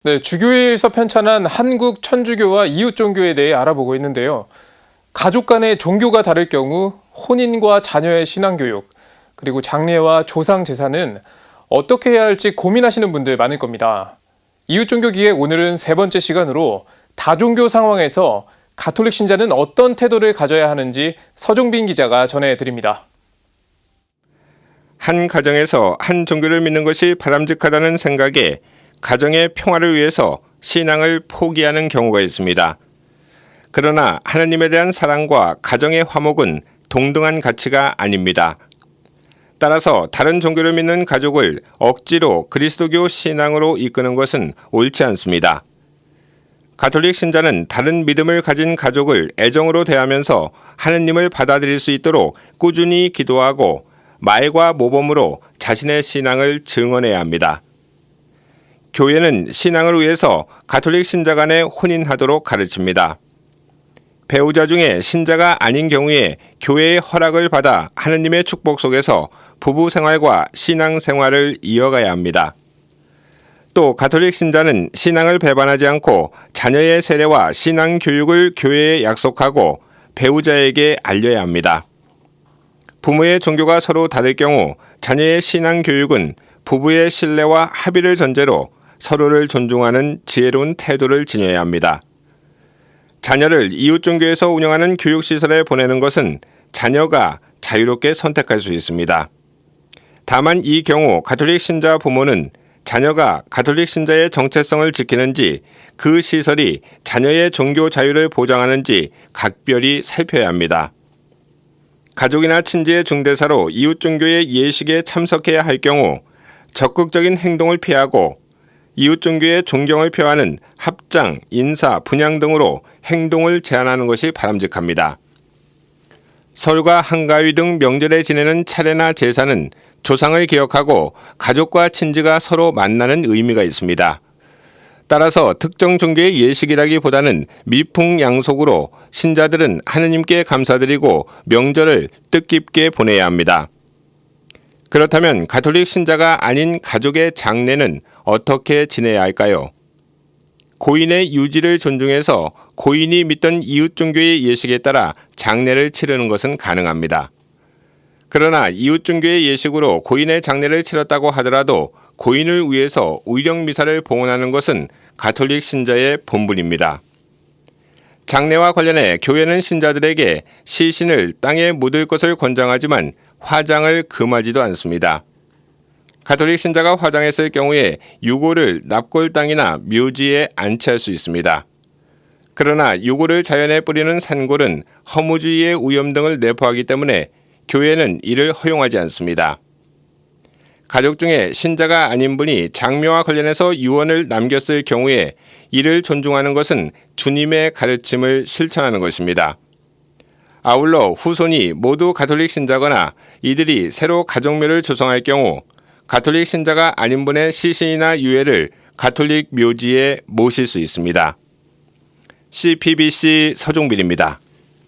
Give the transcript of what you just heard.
네, 주교회에서 편찬한 한국 천주교와 이웃 종교에 대해 알아보고 있는데요. 가족 간의 종교가 다를 경우 혼인과 자녀의 신앙교육, 그리고 장례와 조상 제사는 어떻게 해야 할지 고민하시는 분들 많을 겁니다. 이웃 종교기에 오늘은 세 번째 시간으로 다종교 상황에서 가톨릭 신자는 어떤 태도를 가져야 하는지 서종빈 기자가 전해드립니다. 한 가정에서 한 종교를 믿는 것이 바람직하다는 생각에 가정의 평화를 위해서 신앙을 포기하는 경우가 있습니다. 그러나 하나님에 대한 사랑과 가정의 화목은 동등한 가치가 아닙니다. 따라서 다른 종교를 믿는 가족을 억지로 그리스도교 신앙으로 이끄는 것은 옳지 않습니다. 가톨릭 신자는 다른 믿음을 가진 가족을 애정으로 대하면서 하느님을 받아들일 수 있도록 꾸준히 기도하고 말과 모범으로 자신의 신앙을 증언해야 합니다. 교회는 신앙을 위해서 가톨릭 신자 간에 혼인하도록 가르칩니다. 배우자 중에 신자가 아닌 경우에 교회의 허락을 받아 하느님의 축복 속에서 부부 생활과 신앙 생활을 이어가야 합니다. 또 가톨릭 신자는 신앙을 배반하지 않고 자녀의 세례와 신앙 교육을 교회에 약속하고 배우자에게 알려야 합니다. 부모의 종교가 서로 다를 경우 자녀의 신앙 교육은 부부의 신뢰와 합의를 전제로 서로를 존중하는 지혜로운 태도를 지녀야 합니다. 자녀를 이웃 종교에서 운영하는 교육시설에 보내는 것은 자녀가 자유롭게 선택할 수 있습니다. 다만 이 경우 가톨릭 신자 부모는 자녀가 가톨릭 신자의 정체성을 지키는지 그 시설이 자녀의 종교 자유를 보장하는지 각별히 살펴야 합니다. 가족이나 친지의 중대사로 이웃 종교의 예식에 참석해야 할 경우 적극적인 행동을 피하고 이웃 종교의 존경을 표하는 합장, 인사, 분향 등으로 행동을 제한하는 것이 바람직합니다. 설과 한가위 등 명절에 지내는 차례나 제사는 조상을 기억하고 가족과 친지가 서로 만나는 의미가 있습니다. 따라서 특정 종교의 예식이라기보다는 미풍양속으로 신자들은 하느님께 감사드리고 명절을 뜻깊게 보내야 합니다. 그렇다면 가톨릭 신자가 아닌 가족의 장례는 어떻게 지내야 할까요? 고인의 유지를 존중해서 고인이 믿던 이웃 종교의 예식에 따라 장례를 치르는 것은 가능합니다. 그러나 이웃 종교의 예식으로 고인의 장례를 치렀다고 하더라도 고인을 위해서 의령 미사를 봉헌하는 것은 가톨릭 신자의 본분입니다. 장례와 관련해 교회는 신자들에게 시신을 땅에 묻을 것을 권장하지만 화장을 금하지도 않습니다. 가톨릭 신자가 화장했을 경우에 유골을 납골 땅이나 묘지에 안치할 수 있습니다. 그러나 유골을 자연에 뿌리는 산골은 허무주의의 위험 등을 내포하기 때문에 교회는 이를 허용하지 않습니다. 가족 중에 신자가 아닌 분이 장묘와 관련해서 유언을 남겼을 경우에 이를 존중하는 것은 주님의 가르침을 실천하는 것입니다. 아울러 후손이 모두 가톨릭 신자거나 이들이 새로 가족묘를 조성할 경우 가톨릭 신자가 아닌 분의 시신이나 유해를 가톨릭 묘지에 모실 수 있습니다. CPBC 서종빈입니다.